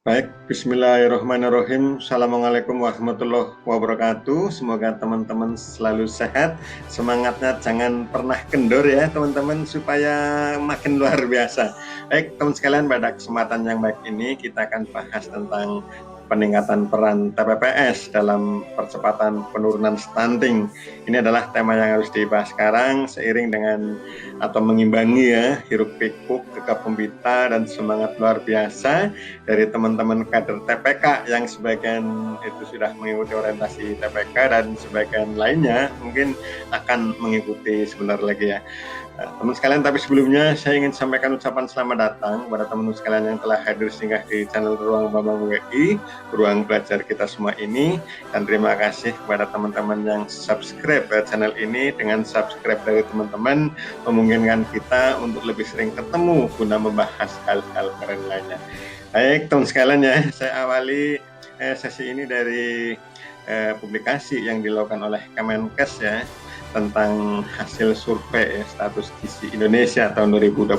Baik, bismillahirrahmanirrahim. Assalamualaikum warahmatullahi wabarakatuh. Semoga teman-teman selalu sehat. Semangatnya jangan pernah kendor ya teman-teman, supaya makin luar biasa. Baik, teman sekalian, pada kesempatan yang baik ini kita akan bahas tentang peningkatan peran TPPS dalam percepatan penurunan stunting. Ini adalah tema yang harus dibahas sekarang seiring dengan atau mengimbangi ya hiruk pikuk gegap gempita dan semangat luar biasa dari teman-teman kader TPK yang sebagian itu sudah mengikuti orientasi TPK dan sebagian lainnya mungkin akan mengikuti sebentar lagi ya. Teman sekalian, tapi sebelumnya saya ingin sampaikan ucapan selamat datang kepada teman-teman sekalian yang telah hadir singgah di channel Ruang Bambang WI, ruang belajar kita semua ini, dan terima kasih kepada teman-teman yang subscribe channel ini. Dengan subscribe dari teman-teman memungkinkan kita untuk lebih sering ketemu guna membahas hal-hal keren lainnya. Baik, teman sekalian ya, saya awali sesi ini dari publikasi yang dilakukan oleh Kemenkes ya, tentang hasil survei status gizi Indonesia tahun 2022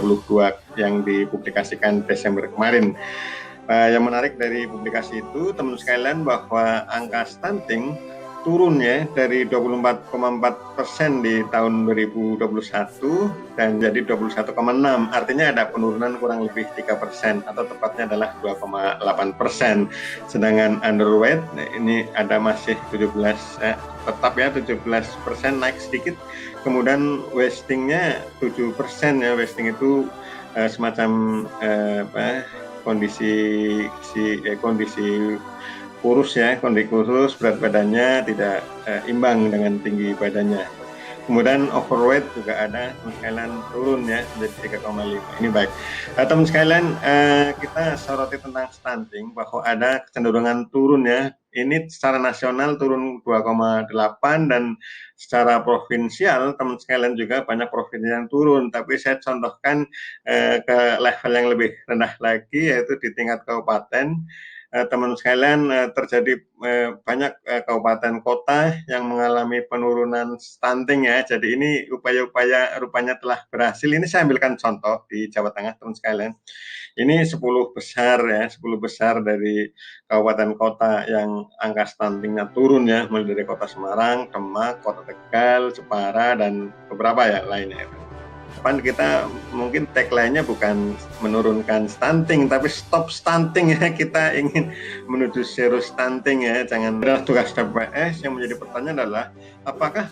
yang dipublikasikan Desember kemarin. Yang menarik dari publikasi itu, teman sekalian, bahwa angka stunting turun ya dari 24,4% di tahun 2021 dan jadi 21,6. Artinya ada penurunan kurang lebih 3%, atau tepatnya adalah 2,8%. Sedangkan underweight ini ada masih 17, tetap ya 17%, naik sedikit. Kemudian wastingnya 7% ya. Wasting itu semacam kondisi kurus ya, kondisi kurus, berat badannya tidak imbang dengan tinggi badannya. Kemudian overweight juga ada, teman sekalian, turun ya menjadi 3,5. Ini baik. Teman sekalian, kita soroti tentang stunting bahwa ada kecenderungan turun ya. Ini secara nasional turun 2,8, dan secara provinsial teman sekalian juga banyak provinsi yang turun. Tapi saya contohkan ke level yang lebih rendah lagi, yaitu di tingkat kabupaten. Teman sekalian, terjadi banyak kabupaten kota yang mengalami penurunan stunting ya. Jadi ini upaya-upaya rupanya telah berhasil. Ini saya ambilkan contoh di Jawa Tengah, teman sekalian. Ini 10 besar ya, 10 besar dari kabupaten kota yang angka stuntingnya turun ya, mulai dari Kota Semarang, Demak, Kota Tegal, Jepara, dan beberapa ya lainnya. Depan kita mungkin tagline-nya bukan menurunkan stunting, tapi stop stunting ya. Kita ingin menuju zero stunting ya. Jangan. Adalah tugas TPPS. Yang menjadi pertanyaan adalah apakah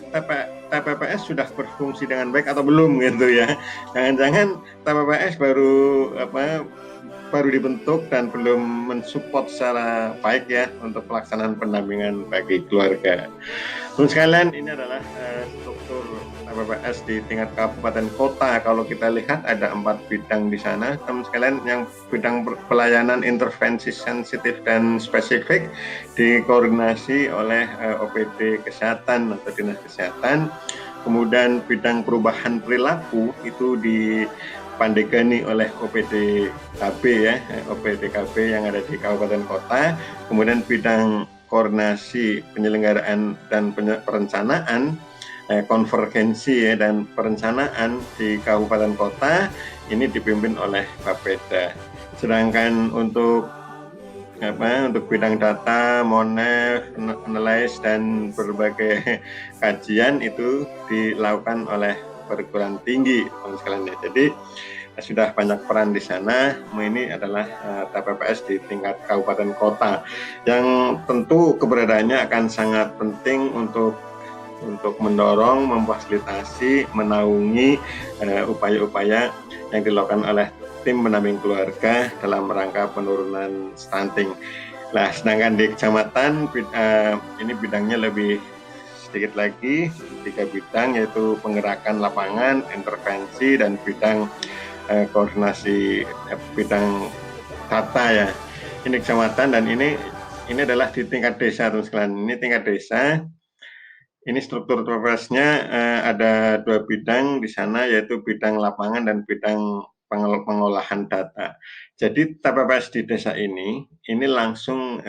TPPS sudah berfungsi dengan baik atau belum gitu ya. Jangan-jangan TPPS baru dibentuk dan belum mensupport secara baik ya untuk pelaksanaan pendampingan bagi keluarga. Terus sekalian, ini adalah struktur TPPS di tingkat kabupaten kota. Kalau kita lihat ada 4 bidang di sana, teman sekalian. Yang bidang pelayanan intervensi sensitif dan spesifik dikoordinasi oleh OPD kesehatan atau dinas kesehatan. Kemudian bidang perubahan perilaku itu dipandegani oleh OPD KB ya, OPD KB yang ada di kabupaten kota. Kemudian bidang koordinasi penyelenggaraan dan perencanaan, konvergensi ya, dan perencanaan di kabupaten kota ini dipimpin oleh Bapeda. Sedangkan untuk bidang data, monef, analysis, dan berbagai kajian itu dilakukan oleh perguruan tinggi, teman sekalian ya. Jadi sudah banyak peran di sana. Ini adalah TPPS di tingkat kabupaten kota yang tentu keberadaannya akan sangat penting untuk mendorong, memfasilitasi, menaungi upaya-upaya yang dilakukan oleh tim pendamping keluarga dalam rangka penurunan stunting. Nah, sedangkan di kecamatan ini bidangnya lebih sedikit lagi, 3 bidang, yaitu penggerakan lapangan, intervensi, dan bidang koordinasi bidang data ya. Ini kecamatan, dan ini adalah di tingkat desa, teman sekalian. Ini tingkat desa. Ini struktur TPPS-nya ada 2 bidang di sana, yaitu bidang lapangan dan bidang pengolahan data. Jadi TPPS di desa ini langsung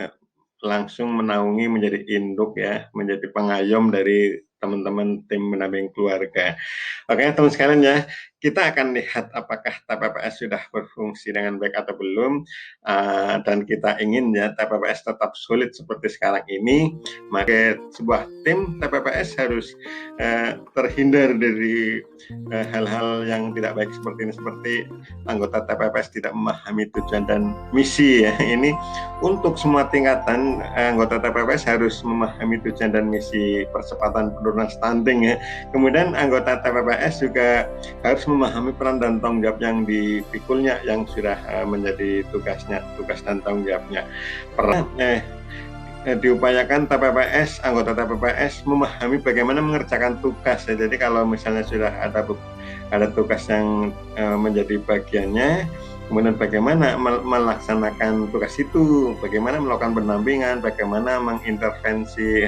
menaungi, menjadi induk ya, menjadi pengayom dari teman-teman tim pendamping keluarga. Oke, teman sekalian ya, kita akan lihat apakah TPPS sudah berfungsi dengan baik atau belum, dan kita ingin ya TPPS tetap solid seperti sekarang ini, maka sebuah tim TPPS harus terhindar dari hal-hal yang tidak baik seperti ini, seperti anggota TPPS tidak memahami tujuan dan misi ya. Ini untuk semua tingkatan anggota TPPS harus memahami tujuan dan misi percepatan penurunan stunting ya. Kemudian anggota TPPS juga harus memahami peran dan tanggung jawab yang dipikulnya, yang sudah menjadi tugas dan tanggung jawabnya. Pernah diupayakan anggota TPPS memahami bagaimana mengerjakan tugas ya. Jadi kalau misalnya sudah ada tugas yang menjadi bagiannya, kemudian bagaimana melaksanakan tugas itu, bagaimana melakukan pendampingan, bagaimana mengintervensi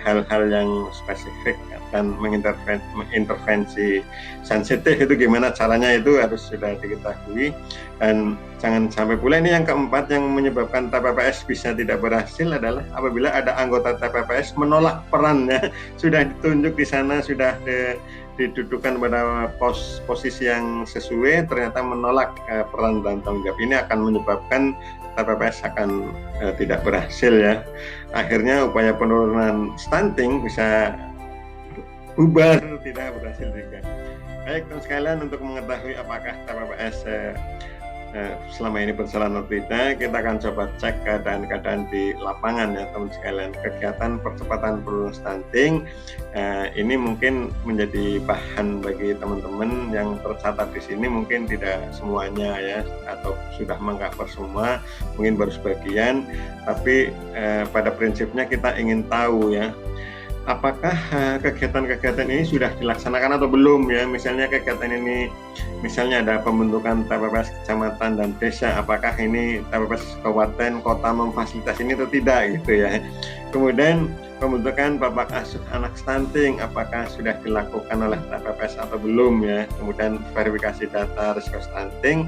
hal-hal yang spesifik dan mengintervensi sensitif, itu gimana caranya, itu harus sudah diketahui. Dan jangan sampai pula ini yang keempat yang menyebabkan TPPS bisa tidak berhasil adalah apabila ada anggota TPPS menolak perannya, sudah ditunjuk di sana, sudah didudukan pada posisi yang sesuai, ternyata menolak peran dan tanggung jawab. Ini akan menyebabkan TPPS akan tidak berhasil ya. Akhirnya upaya penurunan stunting bisa bubar, tidak berhasil juga. Baik teman sekalian, untuk mengetahui apakah TPPS selama ini berjalan atau tidak, kita akan coba cek keadaan-keadaan di lapangan ya teman sekalian. Kegiatan percepatan penurunan stunting ini mungkin menjadi bahan bagi teman-teman yang tercatat di sini. Mungkin tidak semuanya ya, atau sudah mengcover semua, mungkin baru sebagian, tapi pada prinsipnya kita ingin tahu ya, apakah kegiatan-kegiatan ini sudah dilaksanakan atau belum ya. Misalnya kegiatan ini, misalnya ada pembentukan TPPS kecamatan dan desa, apakah ini TPPS kabupaten kota memfasilitasi ini atau tidak gitu ya. Kemudian pembentukan babak asuh anak stunting, apakah sudah dilakukan oleh TPPS atau belum ya. Kemudian verifikasi data risiko stunting,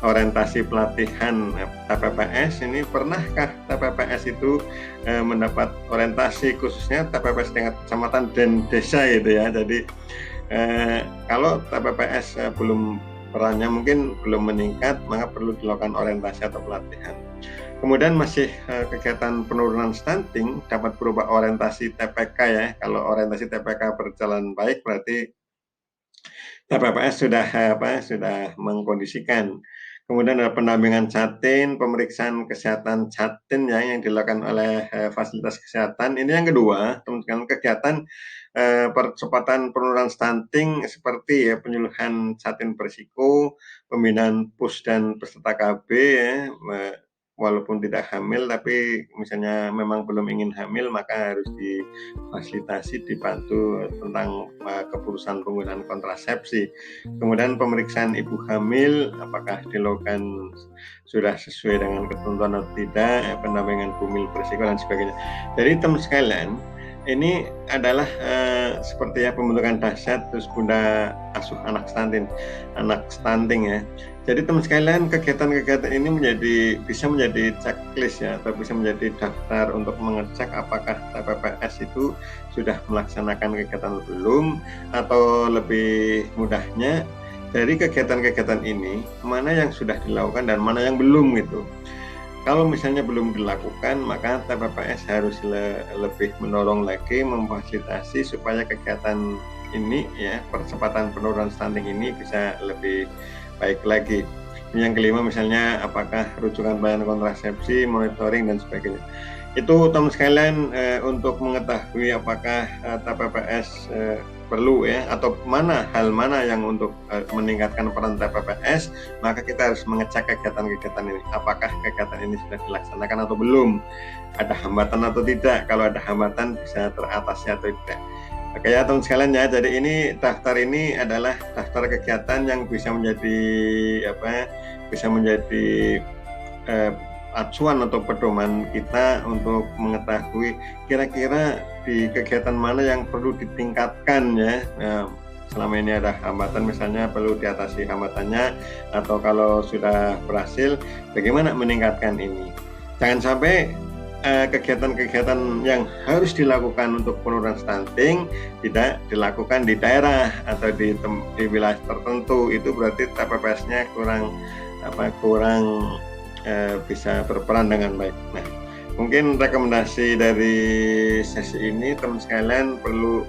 orientasi pelatihan TPPS, ini pernahkah TPPS itu mendapat orientasi khususnya TPPS tingkat kecamatan dan desa gitu ya. Jadi kalau TPPS belum, perannya mungkin belum meningkat, maka perlu dilakukan orientasi atau pelatihan. Kemudian masih kegiatan penurunan stunting dapat berupa orientasi TPK ya. Kalau orientasi TPK berjalan baik, berarti TPPS sudah mengkondisikan. Kemudian ada pendampingan catin, pemeriksaan kesehatan catin ya, yang dilakukan oleh fasilitas kesehatan. Ini yang kedua, teman-teman, kegiatan percepatan penurunan stunting seperti ya penyuluhan catin berisiko, pembinaan PUS dan peserta KB ya, walaupun tidak hamil tapi misalnya memang belum ingin hamil, maka harus difasilitasi, dibantu tentang keputusan penggunaan kontrasepsi. Kemudian pemeriksaan ibu hamil, apakah dilakukan sudah sesuai dengan ketentuan atau tidak, pendampingan bumil berisiko dan sebagainya. Jadi teman sekalian, ini adalah seperti ya pembentukan dahsyat terus bunda asuh anak stunting ya. Jadi teman sekalian, kegiatan-kegiatan ini bisa menjadi checklist ya, atau bisa menjadi daftar untuk mengecek apakah TPPS itu sudah melaksanakan kegiatan atau belum, atau lebih mudahnya dari kegiatan-kegiatan ini mana yang sudah dilakukan dan mana yang belum gitu. Kalau misalnya belum dilakukan, maka TPPS harus lebih mendorong lagi, memfasilitasi supaya kegiatan ini ya, percepatan penurunan stunting ini bisa lebih baik lagi. Yang kelima misalnya apakah rujukan pelayanan kontrasepsi, monitoring dan sebagainya. Itu teman sekalian untuk mengetahui apakah TPPS perlu ya, atau hal mana yang untuk meningkatkan peran TPPS, maka kita harus mengecek kegiatan-kegiatan ini. Apakah kegiatan ini sudah dilaksanakan atau belum? Ada hambatan atau tidak? Kalau ada hambatan bisa teratasi atau tidak? Oke ya teman sekalian ya, jadi ini daftar ini adalah daftar kegiatan yang bisa menjadi acuan atau pedoman kita untuk mengetahui kira-kira di kegiatan mana yang perlu ditingkatkan ya. Selama ini ada hambatan, misalnya perlu diatasi hambatannya, atau kalau sudah berhasil bagaimana meningkatkan ini. Jangan sampai kegiatan-kegiatan yang harus dilakukan untuk penurunan stunting tidak dilakukan di daerah atau di wilayah tertentu, itu berarti TPPS-nya kurang bisa berperan dengan baik. Nah, mungkin rekomendasi dari sesi ini teman sekalian perlu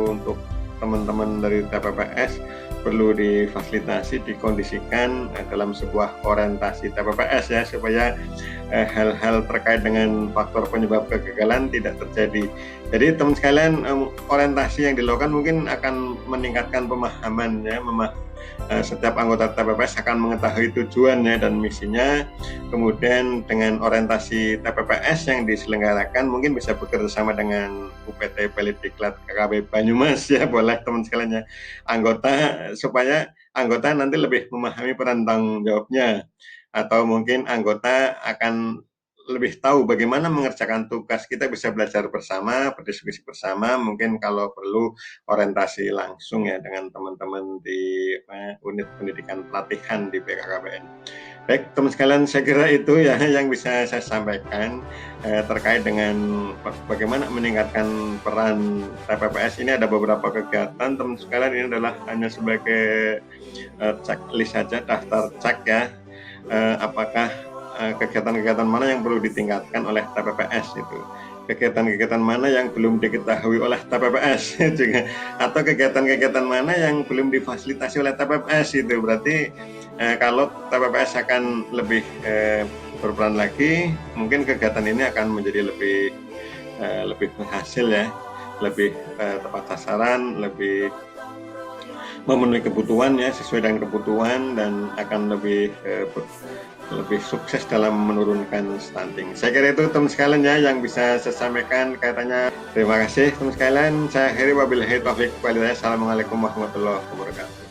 untuk teman-teman dari TPPS perlu difasilitasi, dikondisikan dalam sebuah orientasi TPPS ya, supaya hal-hal terkait dengan faktor penyebab kegagalan tidak terjadi. Jadi teman sekalian, orientasi yang dilakukan mungkin akan meningkatkan pemahaman ya, setiap anggota TPPS akan mengetahui tujuannya dan misinya. Kemudian dengan orientasi TPPS yang diselenggarakan mungkin bisa bekerja sama dengan UPT Pelidiklat KKP Banyumas ya, boleh teman sekalian ya, supaya anggota nanti lebih memahami peran tanggung jawabnya, atau mungkin anggota akan lebih tahu bagaimana mengerjakan tugas. Kita bisa belajar bersama, berdiskusi bersama, mungkin kalau perlu orientasi langsung ya dengan teman-teman di unit pendidikan pelatihan di BKKBN. Baik teman sekalian, saya kira itu ya yang bisa saya sampaikan terkait dengan bagaimana meningkatkan peran TPPS. Ini ada beberapa kegiatan teman sekalian, ini adalah hanya sebagai checklist saja, daftar cek ya, apakah kegiatan-kegiatan mana yang perlu ditingkatkan oleh TPPS itu, kegiatan-kegiatan mana yang belum diketahui oleh TPPS juga, atau kegiatan-kegiatan mana yang belum difasilitasi oleh TPPS itu. Berarti kalau TPPS akan lebih berperan lagi, mungkin kegiatan ini akan menjadi lebih berhasil ya, lebih tepat sasaran, lebih memenuhi kebutuhan ya, sesuai dengan kebutuhan, dan akan lebih sukses dalam menurunkan stunting. Saya kira itu teman sekalian ya yang bisa saya sampaikan kaitannya. Terima kasih teman sekalian. Saya akhiri, wabillahi taufiq walhidayah. Assalamualaikum warahmatullahi wabarakatuh.